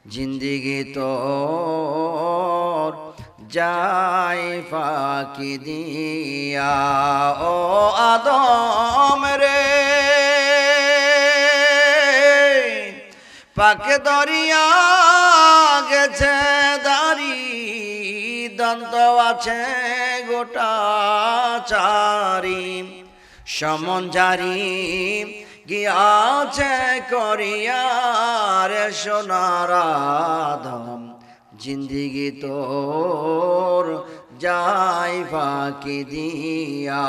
জিন্দিগি তোর যাই ফাঁকি দিয়া। ও আদম রে পাকে দরিয়া গেছে দাড়ি, দন্ত আছে গোটা চারি, সমন জারি গিয়াছে করিয়ার সোনার আদম। জিন্দিগি তোর যাই ফাঁকি দিয়া।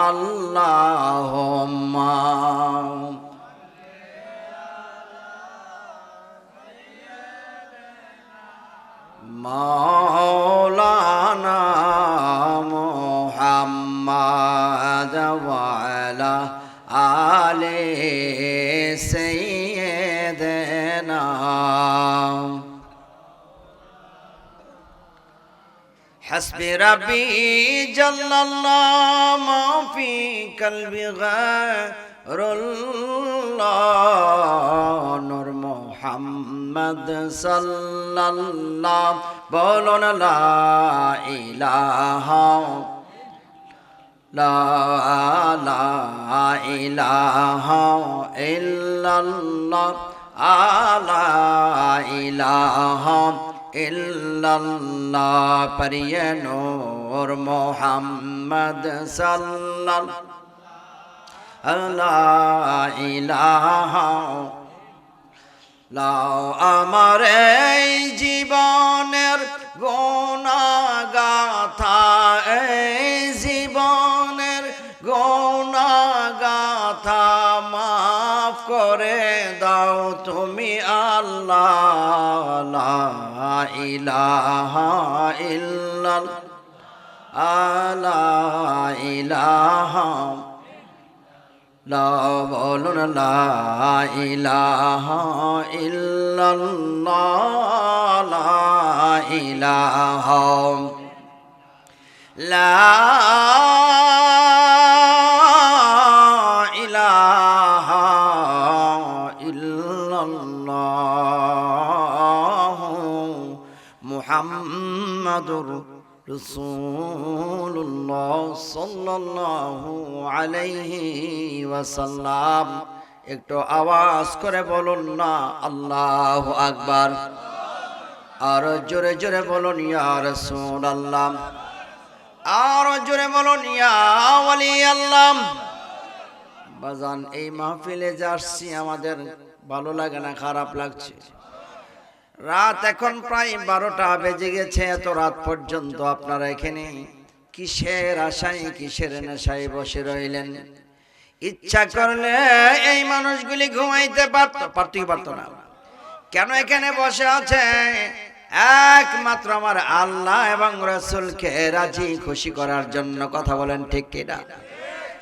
আল্লাহুম্মা মাওলানা মুহাম্মাদ ওয়া আলা আলে সাইয়্যিদিনা। হাসবি রাব্বি জাল্লাল্লাহু মা ফি কলবি গায়রুল্লাহ। নূর মুহাম্মদ সাল্লাল্লাহু বলুন লা ইলাহা লা ইলাহা ইল্লাল্লাহ লা ইলাহা ইল্লাল্লাহ। পড়িয়ে নূর মুহাম্মদ সাল্লাল্লাহু লা ইলাহা লা। আমার এই জীবনের গুনাহগাথা, এই জীবনের গুনাহগাথা মাফ করে দাও তুমি আল্লাহ। লা ইলাহা ইল্লাল্লাহ লা ইলাহা লা। বলুন লা ইলাহা ইল্লাল্লাহ লা ইলাহা লা ইলাহা ইল্লাল্লাহ মুহাম্মাদুর রাসূলুল্লাহ সাল্লাল্লাহু আলাইহি ওয়াসাল্লাম। একটু আওয়াজ করে বলুন না আল্লাহু আকবার। আর জোরে জোরে বলুন ইয়া রাসূলুল্লাহ। আর জোরে বলুন ইয়া ওয়ালি আল্লাহ। বাজান এই মাহফিলে যাচ্ছি আমাদের ভালো লাগে না, খারাপ লাগছে। রাত এখন প্রায় 12টা বেজে গেছে। এত রাত পর্যন্ত আপনারা এখানে কিসের আশায় কিসের নেশায় বসে রইলেন? ইচ্ছা করলে এই মানুষগুলি ঘুমাইতে পারতো না। কেন এখানে বসে আছে? একমাত্র আমার আল্লাহ এবং রাসূলকে রাজি খুশি করার জন্য। কথা বলেন ঠিক কিনা?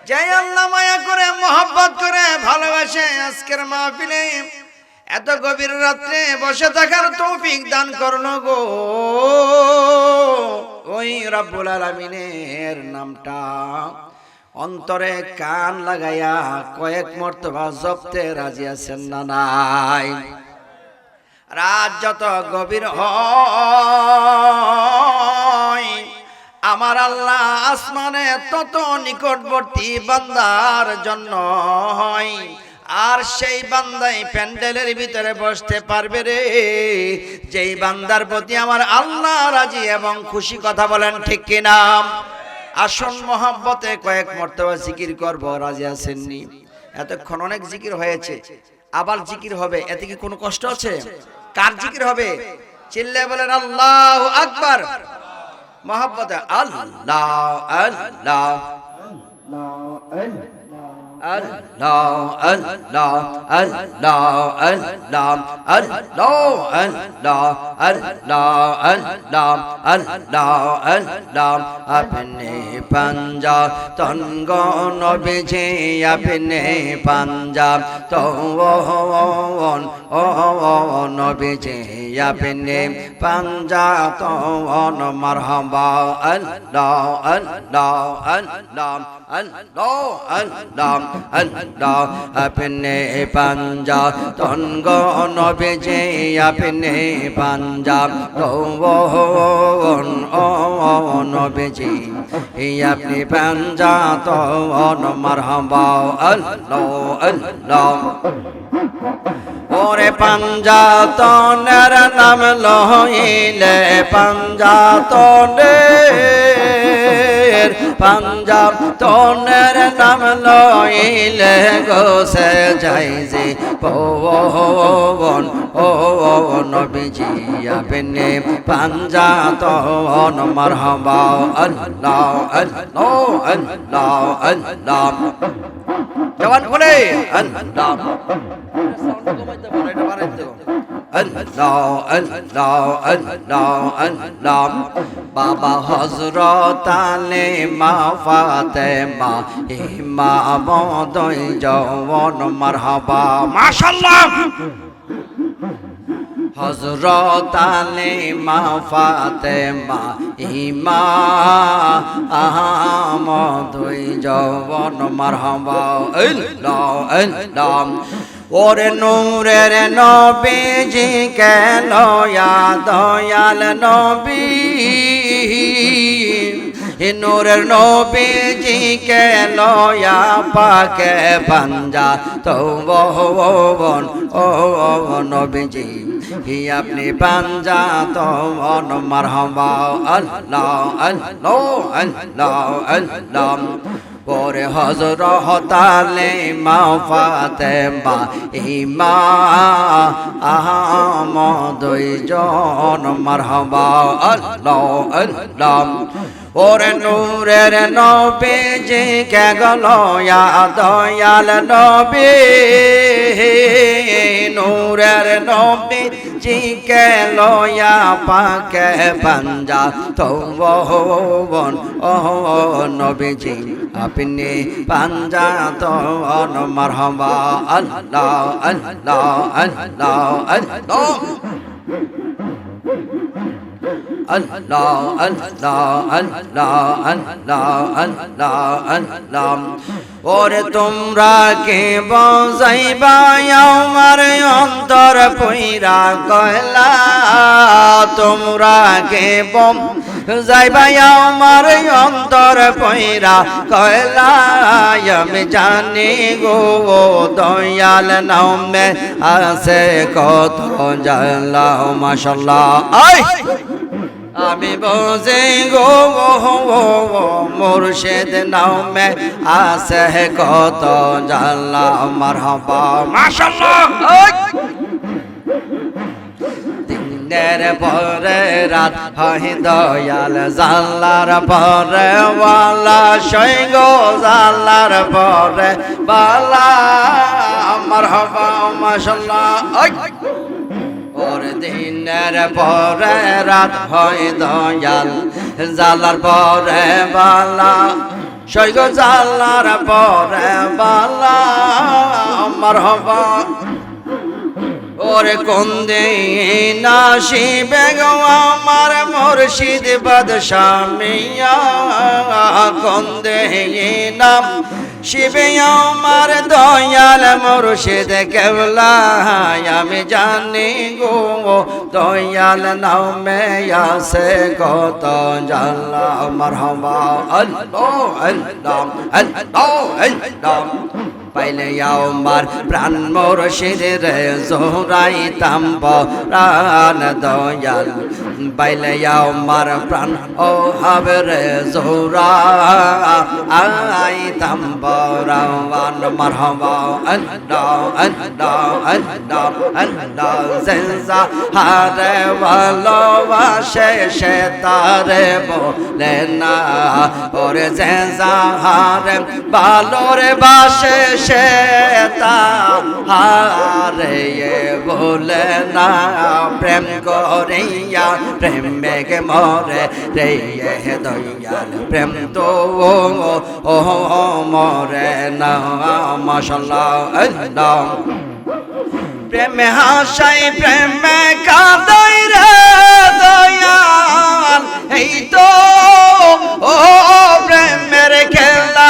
যে আল্লাহ মায়া করে মহব্বত করে ভালোবাসে আজকের মাহফিলে এত গভীর রাত্রে বসে থাকার তৌফিক দান করলো গো, ওই রব্বুল আলামিনের নামটা অন্তরে কান লাগাইয়া কয়েক মর্তবা জপতে রাজি আছেন না নাই? রাত যত গভীর হয় আমার আল্লাহ আসমানে তত নিকটবর্তী বান্দার জন্য হয়। আর সেই বান্দাই প্যান্ডেলের ভিতরে বসতে পারবে রে যেই বান্দার প্রতি আমার আল্লাহ রাজি এবং খুশি। কথা বলেন ঠিক কিনা? আসন মহব্বতে কয়েক মর্তবা জিকির করব, রাজি আছেননি? এতক্ষণ অনেক জিকির হয়েছে, আবার জিকির হবে, এতে কি কোনো কষ্ট আছে? কার জিকির হবে? চিল্লায়ে বলেন আল্লাহু আকবার। মহব্বতে আল্লাহ আল্লাহ আল্লাহ আল্লাহ আল্লাহ আল্লাহ আল্লাহ আল্লাহ আল্লাহ আল্লাহ আল্লাহ আল্লাহ। আপনি পাঞ্জা তনগ নবীজি, আপনি পাঞ্জা তন ও নবীজি, আপনি পাঞ্জা তন মারহাবা। আল্লাহ আল্লাহ আল্লাহ আল্লাহ আল্লাহ আল্লাহ আপনি পাঞ্জা তনগ নবীজি আপনি পাঞ্জা তন ও নবীজি আপনি পাঞ্জা তন মারহাবা আল্লাহ আল্লাহ ওরে পাঞ্জাতনের নাম লইলে পাঞ্জাতনের নাম লইলে গোসে যাই যে পবন ও নবীজি আপনি পাঞ্জাতন মারহাবা আল্লাহ আল্লাহ আল্লাহ আল্লাহ জবান বলে আল্লাহ বাবা হযরত আলী মা ফাতেমা ইমাম দুই জওয়ান মারহাবা মাশাআল্লাহ হযরত আলী মা ফাতেমা ইমাম দুই জওয়ান মারহাবা আল্লাহ আল্লাহ ওরে নূরের নবীজি কেন দয়াল নবী নূরের নবীজি কেন পাকে পাঞ্জা তো বহন ও নবীজি আপনি পাঞ্জা তো মারহাবা আল্লাহ আল্লাহ আল্লাহ আল্লাহ পরে হযরত আলী মা ফাতেমা ইমাম দুই জন মারহাবা আল্লাহ আল্লাহ ওরে নূরের নবীজি কে গেল দয়াল নবী নূরের নবীজি কে লয়া পাকে পাঞ্জা তো বহন ও নবীজি আপনি পাঞ্জা তো মারহাবা আল্লাহ আল্লাহ আল্লাহ আল্লাহ আল্লাহ আল্লাহ আল্লাহ আল্লাহ আল্লাহ আল্লাহ ওরে তোমরা কে বজাইবা আমার অন্তর পইরা কয়লা তোমরা কে যাইবা আমার অন্তর পইরা কয়লা আমি জানি গো দয়াল নামে আছে কত জানলা মাশাআল্লাহ আয় আমি বজে গো মুর্শিদ নামে আছে কত জানলা মারহাবা মাশাআল্লাহ দিনের পরে রাত হয় দয়াল জানলার পরে ওয়ালা সৈগ জানলার পরে বালা মারহাবা মাশাআল্লাহ ওরে দিনের পরে রাত হয় দয়াল জালার পরে বালা সৈগ জালার পরে বালা মারহাবা ওরে কোন দিন আসিবে গো আমার মুর্শিদ বাদশাহ মিয়া কোন দিন শিবে আমার দয়াল মুর্শিদ কেবলা আমি জানি গো দয়াল নামে আছে কত জানলা মারহাবা আল্লাহ আল্লাহ আল্লাহ আল্লাহ পাইলে আমার প্রাণ মুর্শিদ রে জোরাইতাম প্রাণ দয়াল পাইলে আমার প্রাণ ও হবে রে জোরা আইতাম বরাওয়ান মারহাবা আল্লাহ আল্লাহ আল্লাহ আল্লাহ জিন্দা হারে ভালোবাসে সে তারে বলে না ওরে জিন্দা হারে ভালোরে বাসে সে তারে বলে না প্রেম করিয়া প্রেমে মরে রে দয়াল প্রেম তো ও মরে না মাশাআল্লাহ আল্লাহ প্রেমে হাসাই প্রেমে কাঁদাই রে দয়াল এই তো ও প্রেমের খেলা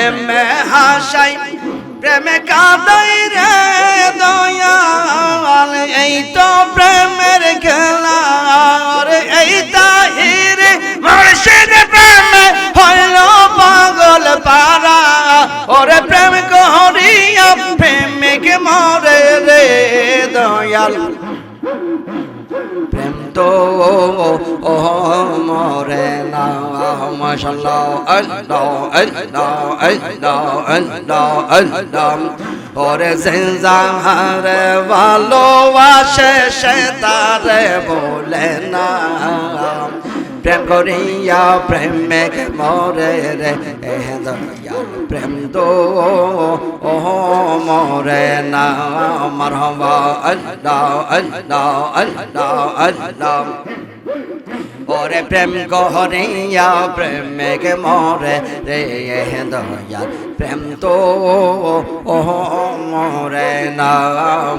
প্রেমে হাসাই প্রেমে কাঁদাই রে দয়াল এই তো প্রেমের খেলা রে এই তাহিরে মুর্শিদ প্রেমে হইল পাগল পারা ওরে প্রেম করিয়া প্রেমিকে মরে রে দয়াল প্রেম তো ও মরে না মাশাআল্লাহ আল্লাহ আল্লাহ আল্লাহ আল্লাহ আল্লাহ ওরে জিন্দারে ভালোবাসে সে তারে বলে না প্রেম করিয়া প্রেমে মরে রে দয়াল প্রেম তো ও মরে না মারহাবা আল্লাহ আল্লাহ আল্লাহ আল্লাহ ওরে প্রেম করিয়া প্রেমে মরে রে দয়াল প্রেম তো ও মরে না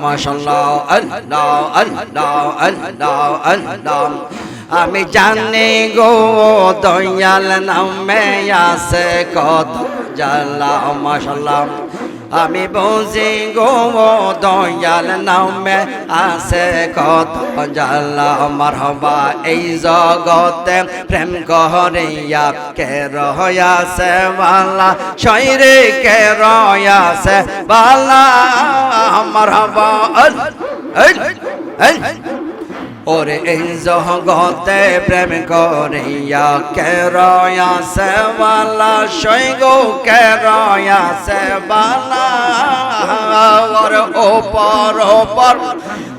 মাশাআল্লাহ আল্লাহ আল্লাহ আল্লাহ আল্লাহ আমি জানি গো দয়াল নামে আছে কত জালা মাশাআল্লাহ আমি বুঝি গো দয়াল নামে আছে কত জালা মারহাবা এই জগতে প্রেম করিয়া কে রয়াছে বালা শয়রে কে রয়াছে বালা মারহাবা ওরে এই জগতে প্রেম করিয়া কে রয়াছে বালা শৈগো কে রয়াছে বালা ওরে ওপর ওপর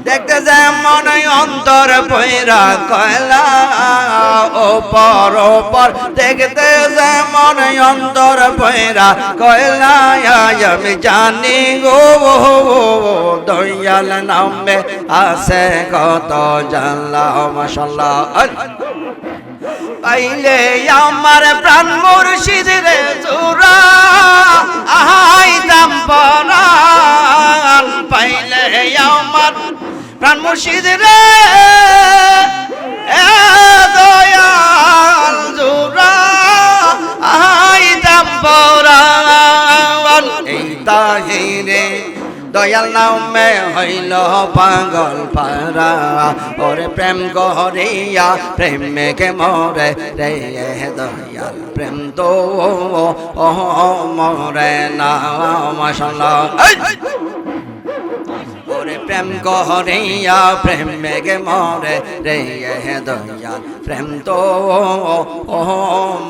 দেখতে যেমন অন্তর পয়রা কয়লা ওপর ওপর দেখতে যেমন অন্তর পয়রা কয়লা আমি জানি গো দয়াল নামে আছে কত জানলা মাশাআল্লাহ পাইলে আমার প্রাণ মুর্শিদ রে জোরা আহাইতাম পরাণ পাইলে আমার প্রাণ মুর্শিদ রে দয়াল জোরা আহাইতাম পরাণ এই তাহিরে দয়াল নামে হইল পাগল পারা ওরে প্রেম করিয়া প্রেমকে মরে রে দয়াল প্রেম তো মরে না মাশাআল্লাহ ওরে প্রেম করিয়া প্রেমকে মরে রে দয়াল প্রেম তো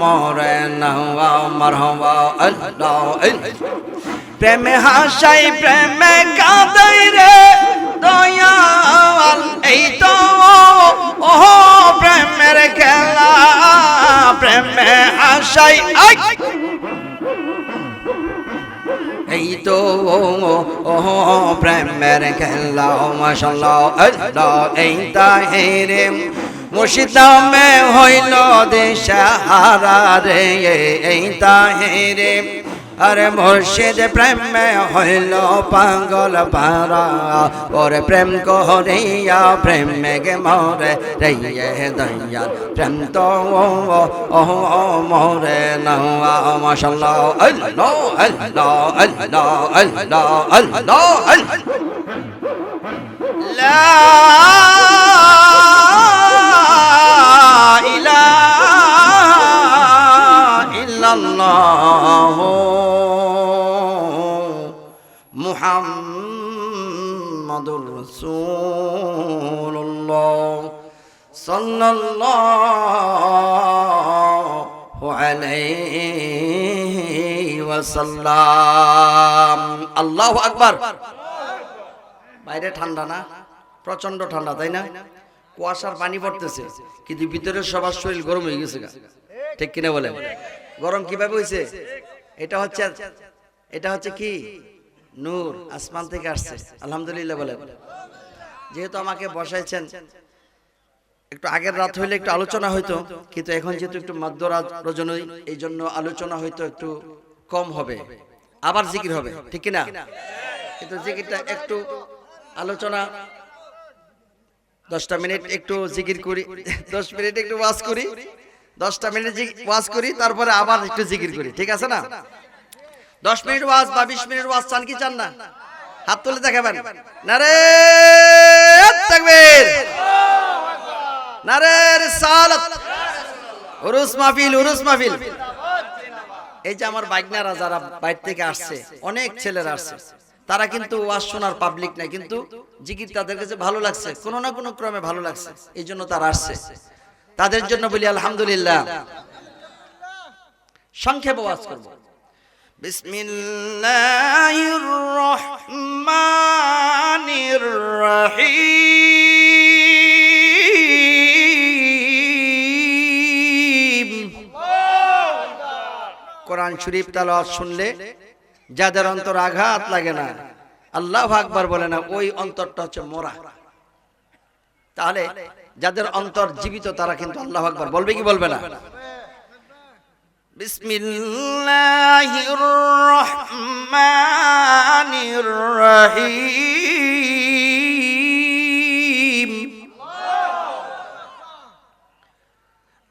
মরে না মারহাবা আল্লাহ প্রেমে হাসাই প্রেমে কাঁদাই রে দয়াল এই তো ও প্রেমের খেলা প্রেমে হাসাই এই তো ও প্রেমের খেলা মাশাআল্লাহ আল্লাহ এই তাহিরে মুর্শিদ নামে হইল দিশাহারা রে এই তাহিরে আরে মুর্শিদ প্রেমে হইল পাগল পারা ওরে প্রেম করিয়া প্রেমে মরে রে দয়াল প্রেম তো মরে না মাশাআল্লাহ আল্লাহ আল্লাহ আল্লাহ আল্লাহ আল্লাহ লা ইলাহা ইল্লাল্লাহ মুহাম্মাদুর রাসূলুল্লাহ সাল্লাল্লাহু আলাইহি ওয়াসাল্লাম আল্লাহু আকবার বাইরে ঠান্ডা না প্রচন্ড ঠান্ডা তাই না কুয়াশার পানি পড়তেছে কিন্তু ভিতরে সবার শরীর গরম হয়ে গেছে ঠিক কিনা বলেন গরম কিভাবে হইছে এটা হচ্ছে কি নূর আসমান থেকে আসছে আলহামদুলিল্লাহ বলেন যেহেতু আমাকে বসাইছেন একটু আগের রাত হইলে একটু আলোচনা হইতো কিন্তু এখন যেহেতু একটু মধ্যরাত রজনী এই জন্য আলোচনা হয়তো একটু কম হবে আবার জিকির হবে ঠিক কিনা কিন্তু জিকিরটা একটু আলোচনা 10টা মিনিট একটু জিকির করি 10 মিনিট একটু ওয়াজ করি 10টা মিনিট ওয়াজ করি তারপরে আবার একটু জিকির করি ঠিক আছে না 10 মিনিট ওয়াজ বা 20 মিনিট ওয়াজ চান কি চান না? হাত তুলে দেখাবেন। নারে তাকবীর, নারে রিসালাত, উরুস মাহফিল, উরুস মাহফিল। এই যে আমার বাইকনারা যারা বাইরে থেকে আসছে, অনেক ছেলেরা আসছে, তারা কিন্তু ওয়াজ শোনার পাবলিক নাই, কিন্তু জিকির তাদের কাছে ভালো লাগছে, কোনো না কোনো ক্রমে ভালো লাগছে, এই জন্য তারা আসছে। তাদের জন্য বলি আলহামদুলিল্লাহ। সংক্ষেপে ওয়াজ করব। বিসমিল্লাহির রহমানির রহিম। কোরআন শরীফ তেলাওয়াত শুনলে যাদের অন্তর আঘাত লাগে না, আল্লাহু আকবার বলে না, ওই অন্তরটা হচ্ছে মোরা। তাহলে যাদের অন্তর জীবিত তারা কিন্তু আল্লাহু আকবার বলবে কি বলবে না? বিসমিল্লাহির রহমানির রহিম।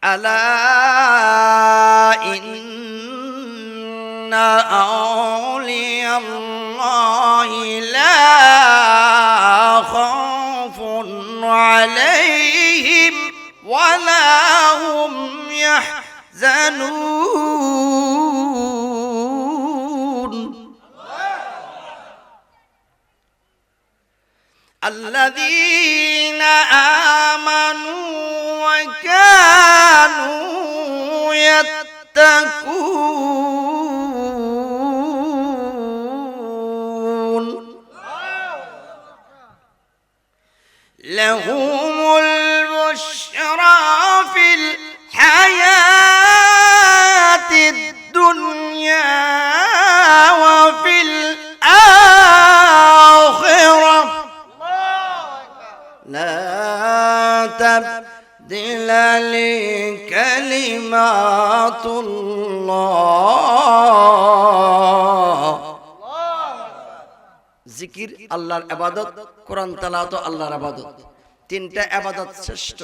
আলা ইন্না আউলিয়াল্লাহি লা খাউফুন আলাইহিম ওয়া লা হুম يحزنون الذين آمنوا وكانوا يتقون لهم البشرى في الحياة الدنيا وفي الآخرة لا تبديل لكلمات الله। জিকির আল্লাহর ইবাদত, কোরআন তেলাওয়াত আল্লাহর ইবাদত। তিনটা ইবাদত শ্রেষ্ঠ,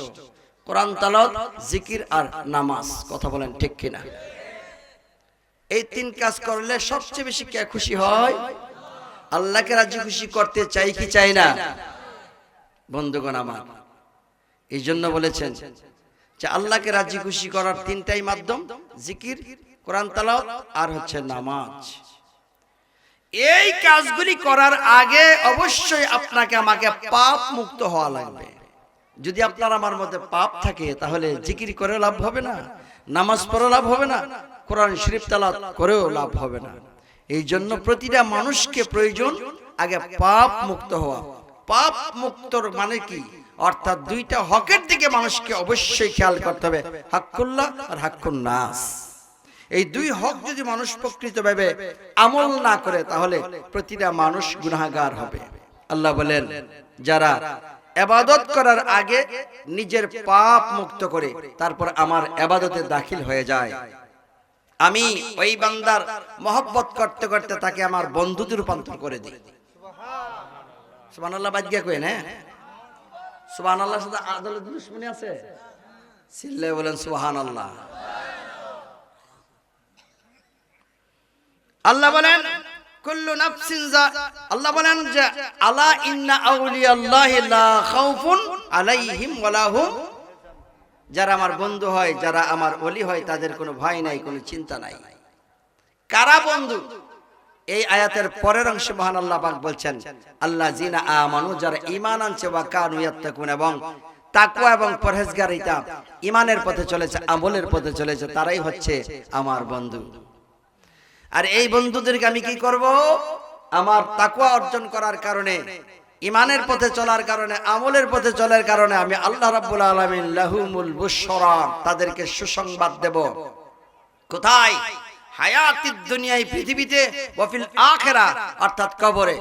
কোরআন তেলাওয়াত, জিকির আর নামাজ। কথা বলেন ঠিক কিনা? এই তিন কাজ করলে সবচেয়ে বেশি কে খুশি হয়? আল্লাহকে রাজি খুশি করতে চাই কি চাই না? বন্ধুগণ আমার, এই জন্য বলেছেন যে আল্লাহকে রাজি খুশি করার তিনটাই মাধ্যম, জিকির, কোরআন তেলাওয়াত আর হচ্ছে নামাজ। এই কাজগুলি করার আগে অবশ্যই আপনাকে আমাকে পাপ মুক্ত হওয়া লাগবে। যদি আপনার আমার মধ্যে পাপ থাকে তাহলে জিকির করে লাভ হবে না, নামাজ পড়ে লাভ হবে না, কোরআন শরীফ তেলাওয়াত করেও লাভ হবে না। এই জন্য প্রতিটা মানুষকে প্রয়োজন আগে পাপ মুক্ত হওয়া। পাপ মুক্তর মানে কি? অর্থাৎ দুইটা হকের দিকে মানুষকে অবশ্যই খেয়াল করতে হবে, হাক্কুল্লাহ আর হাক্কুন নাস। এই দুই হক যদি মানুষ প্রকৃতভাবে আমল না করে তাহলে প্রতিটা মানুষ গুনাহগার হবে। আল্লাহ বলেন, যারা ইবাদত করার আগে নিজের পাপ মুক্ত করে তারপর আমার ইবাদতে দাখিল হয়ে যায়, আমি ওই বান্দার মহব্বত করতে করতে তাকে আমার বন্ধুতে রূপান্তর করে দিই। সুবহানাল্লাহ। বাদ গিয়া কইন, হ্যাঁ সুবহানাল্লাহর সাথে আদালত দুশমনি আছে? চিল্লায়ে বলেন সুবহানাল্লাহ। আল্লাহ বলেন কুল্লু নাফসিন আল্লাহ বলেন যে আলা ইন্না আউলিয়াল্লাহি লা খাউফুন আলাইহিম ওয়া লা হুম, যারা আমার বন্ধু হয়, যারা আমার ওলি হয়, তাদের কোনো ভয় নাই, কোনো চিন্তা নাই। কারা বন্ধু? এই আয়াতের পরের অংশে মহান আল্লাহ পাক বলছেন আল্লাযিনা আমানু, যারা ঈমান আনছে, ওয়া কানু ইয়াত্তাকুন, এবং তাকওয়া এবং পরহেজগারিতা, ঈমানের পথে চলেছে, আমলের পথে চলেছে, তারাই হচ্ছে আমার বন্ধু। আর এই বন্ধুদেরকে আমি কি করব? আমার তাকওয়া অর্জন করার কারণে, ঈমানের পথে চলার কারণে, আমলের পথে চলার কারণে আমি আল্লাহ রাব্বুল আলামিন লাহুমুল বুশরা, তাদেরকে সুসংবাদ দেব। কোথায়? হায়াতিদ দুনিয়ায়, পৃথিবীতে, ওয়া ফিল আখিরা, অর্থাৎ কবরে,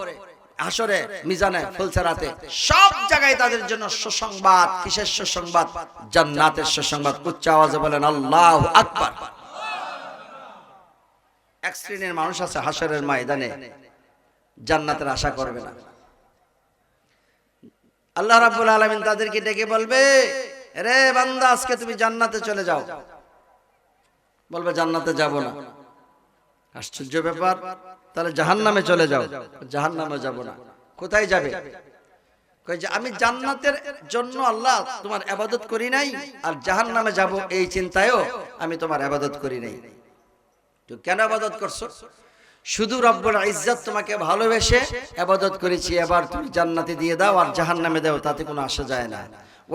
হাসরে, মিজানে, ফুলসিরাতে, সব জায়গায় তাদের জন্য সুসংবাদ। কিসের সুসংবাদ? জান্নাতের সুসংবাদ। উচ্চ আওয়াজে বলেন আল্লাহু আকবার। এক শ্রেণীর মানুষ আছে হাসরের ময়দানে জান্নাতের আশা করবে না। আল্লাহ রাব্বুল আলামিন তাদেরকে ডেকে বলবে, রে বান্দা, আজকে তুমি জান্নাতে চলে যাও। বলবে জান্নাতে যাব না। আশ্চর্য ব্যাপার। তাহলে জাহান্নামে চলে যাও। জাহান্নামে যাব না। কোথায় যাবে? কই যে আমি জান্নাতের জন্য আল্লাহ তোমার ইবাদত করি নাই, আর জাহান্নামে যাব এই চিন্তায়ও আমি তোমার ইবাদত করি নাই। তো কেন ইবাদত করছো? শুধু রব্বুল ইজ্জত তোমাকে ভালোবেসে ইবাদত করেছি, এবার তুমি জান্নাতে দিয়ে দাও আর জাহান্নামে দাও, তাতে কোনো আসা যায় না।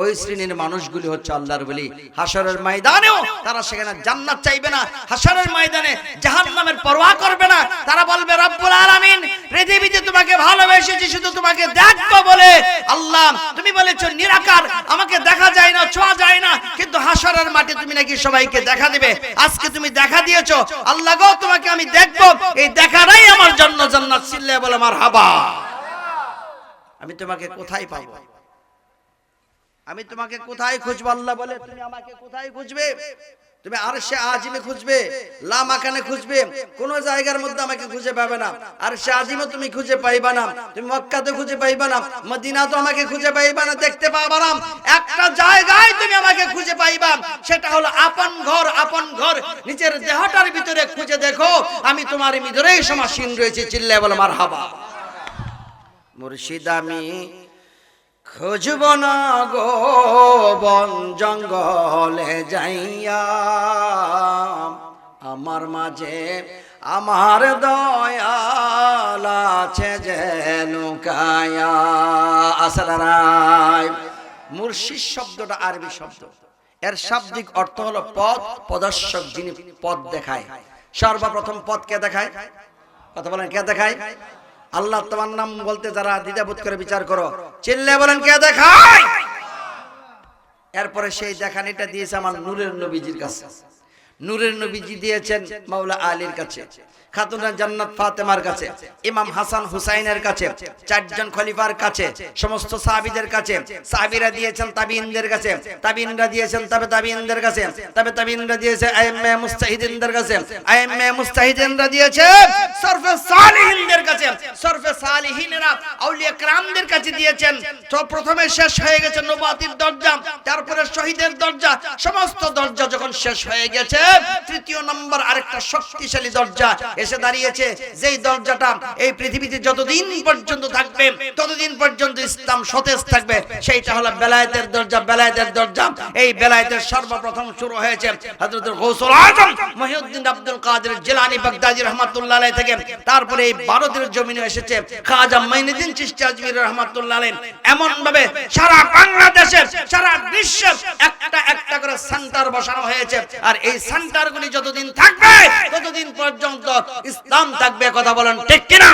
ওই শ্রেণীর মানুষগুলি হচ্ছে আল্লাহর ওলি। হাশরের ময়দানেও তারা সেখানে জান্নাত চাইবে না, হাশরের ময়দানে জাহান্নামের পরোয়া করবে না। তারা বলবে রব্বুল আলামিন, পৃথিবীতে তোমাকে ভালোবেসেছি শুধু তোমাকে দেখবো বলে। আল্লাহ তুমি বলেছো নিরাকার, আমাকে দেখা যায় না, ছোঁয়া যায় না, কিন্তু হাশরের মাঠে তুমি নাকি সবাইকে দেখা দিবে। আজকে তুমি দেখা দিয়েছো, আল্লাহ গো তোমাকে আমি দেখবো, এই দেখাটাই আমার জন্য জান্নাত। চিল্লায়ে বলে মারহাবা। আমি তোমাকে কোথায় পাবো? আমি তোমাকে কোথায় খুঁজবো? আল্লাহ বলে তুমি আমাকে কোথায় খুঁজবে? তুমি আরশে আজিমে খুঁজবে, লা মাকানে খুঁজবে, কোন জায়গার মধ্যে আমাকে খুঁজে পাবে না। আরশে আজিমে তুমি খুঁজে পাইবা না, তুমি মক্কাতে খুঁজে পাইবা না, মদিনা তো আমাকে খুঁজে পাইবা না, দেখতে পাবা না। একটা জায়গায় তুমি আমাকে খুঁজে পাইবা, সেটা হলো আপন ঘর। আপন ঘর নিজের দেহটার ভিতরে খুঁজে দেখো, আমি তোমার ভিতরেই সমাসীন রয়েছে। চিল্লায়ে বলো মারহাবা। মুর্শিদ আমি খুঁজব না গো বন জঙ্গলে যাইয়া, আমার মাঝে আমার দয়াল আছে যে লুকায়া। আসলারাই মুর্শিদ শব্দটা আরবি শব্দ, এর শাব্দিক অর্থ হলো পথ প্রদর্শক, যিনি পথ দেখায়। সর্বপ্রথম পথ কে দেখায়? কথা বলেন, কে দেখায়? আল্লাহ। তোমার নাম বলতে যারা দ্বিধাবোধ করে বিচার করো, চিল্লায়ে বলেন কে দেখায়? এরপরে সেই দেখানিটা দিয়েছে আমার নূরের নবীজির কাছে। নূরের নবীজি দিয়েছেন মাওলা আলীর কাছে, খাতুনা জান্নাত ফাতেমার কাছে, ইমাম হাসান হুসাইনের কাছে, চারজন খলিফার কাছে, সমস্ত সাহাবীদের কাছে। সাহাবীরা দিয়েছেন তাবিঈনদের কাছে, তাবিঈনরা দিয়েছেন তবে তাবিঈনদের কাছে, তবে তাবিঈনরা দিয়েছে আইম্মে মুস্তাহিদিনদের কাছে, আইম্মে মুস্তাহিদিনরা দিয়েছে সরফে সালিহিনদের কাছে, সরফে সালিহিনরা আউলিয়া کرامদের কাছে দিয়েছেন। তো প্রথমে শেষ হয়ে গেছে নবুয়তের দরজা, তারপরে শহীদের দরজা। সমস্ত দরজা যখন শেষ হয়ে গেছে, তৃতীয় নম্বর আরেকটা শক্তিশালী দরজা এসে দাঁড়িয়েছে, যেই দরজাটা এই পৃথিবীতে যতদিন পর্যন্ত থাকবে ততদিন পর্যন্ত ইসলাম সতেজ থাকবে, সেইটা হলো বেলায়েতের দরজা। বেলায়েতের দরজা, এই বেলায়েতের সর্বপ্রথম শুরু হয়েছে হযরত গৌসুল আজম মহিউদ্দিন আব্দুল কাদের জিলানী বাগদাদী রাহমাতুল্লাহ আলাইহি থেকে। তারপরে এই ভারতের জমিনে এসেছে খাজা মাইনুদ্দিন চিশতি আজমিরি রাহমাতুল্লাহ আলাইহি। এমন ভাবে সারা বাংলাদেশে, সারা বিশ্বে একটা একটা করে সেন্টার বসানো হয়েছে, আর এই সেন্টারগুলি যতদিন থাকবে ততদিন পর্যন্ত ইসলাম থাকবে। কথা বলেন ঠিক কিনা?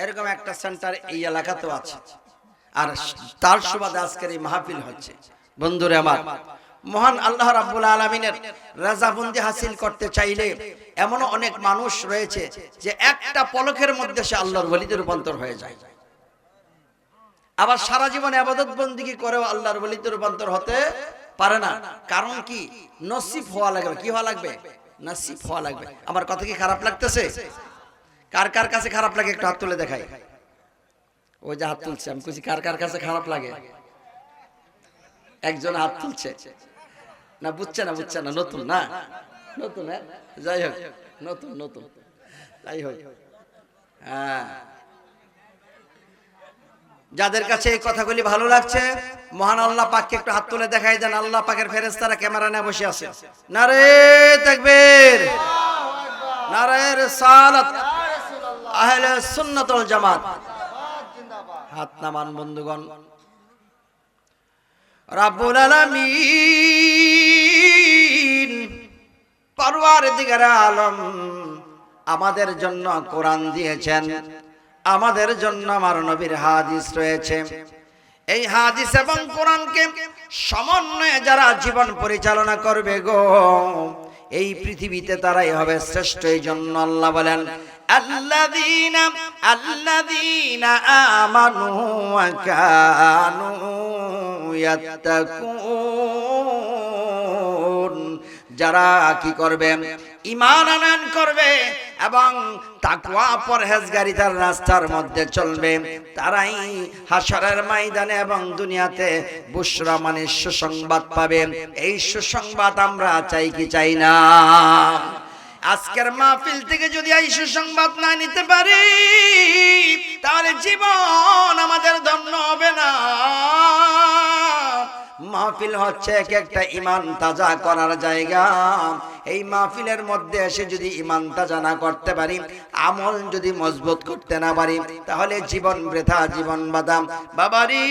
এরকম একটা সেন্টার এই এলাকাতেও আছে, আর তার সুবাদে আজকের এই মাহফিল হচ্ছে। বন্ধুরা আমার, মহান আল্লাহ রাব্বুল আলামিনের রাজাবন্দি হাসিল করতে চাইলে এমন অনেক মানুষ রয়েছে যে একটা পলকের মধ্যে সে আল্লাহর ওলিতে রূপান্তর হয়ে যায়। আবার সারা জীবন ইবাদত বন্দেগী করেও আল্লাহর ওলিতে রূপান্তর হতে পারে না। কারণ কি? নসিব হওয়া লাগবে। কি হওয়া লাগবে? নসিব হওয়া লাগবে। আমার কথা কি খারাপ লাগতেছে? কার কার কাছে খারাপ লাগে একটু হাত তুলে দেখাই। ওই যে হাত তুলছে, আমি কইছি কার কার কাছে খারাপ লাগে? একজন হাত তুলছে না, বুঝছে না, বুঝছে না, নতুন না, নতুন, হ্যাঁ যাই হোক, নতুন নতুন যাই হোক। হ্যাঁ, যাদের কাছে এই কথাগুলি ভালো লাগছে, মহান আল্লাহ পাককে একটু হাত তুলে দেখাই দেন। আল্লাহ পাকের ফেরেশতারা ক্যামেরা নিয়ে বসে আছে। নারে তাকবীর, নারে রিসালাত, আহলে সুন্নাত ওয়াল জামাত। হাত নামান বন্ধুগণ। রাব্বুল আলামিন পরওয়ারদিগার আলম আমাদের জন্য কোরআন দিয়েছেন, আমাদের জন্য আমার নবীর হাদিস রয়েছে। এই হাদিস এবং কোরআনকে সমন্বয়ে যারা জীবন পরিচালনা করবে গো, এই পৃথিবীতে তারাই হবে শ্রেষ্ঠ। এই জন্য আল্লাহ বলেন আল্লাযীনা আমানু ওয়া কানু ইয়াত্তাকুন। যারা কি করবে? ঈমান আনয়ন করবে এবং তাকওয়া পরহেজগারিতার রাস্তার মধ্যে চলবে, তারাই হাশরের ময়দানে এবং দুনিয়াতে বুশরা মানে সুসংবাদ পাবে। এই সুসংবাদ আমরা চাই কি চাই না? আজকের মাহফিল থেকে যদি এই সুসংবাদ না নিতে পারি তাহলে জীবন আমাদের ধন্য হবে না। মাহফিল হচ্ছে এক একটা ঈমান তাজা করার জায়গা। এই মাহফিলের মধ্যে এসে যদি ঈমান তাজা না করতে পারি, আমল যদি মজবুত করতে না পারি, তাহলে জীবন বৃথা, জীবন বাদাম। বাবারি,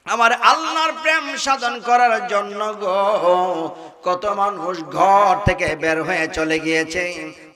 আমার আল্লাহর প্রেম সাধন করার জন্য গো কত মানুষ ঘর থেকে বের হয়ে চলে গিয়েছে।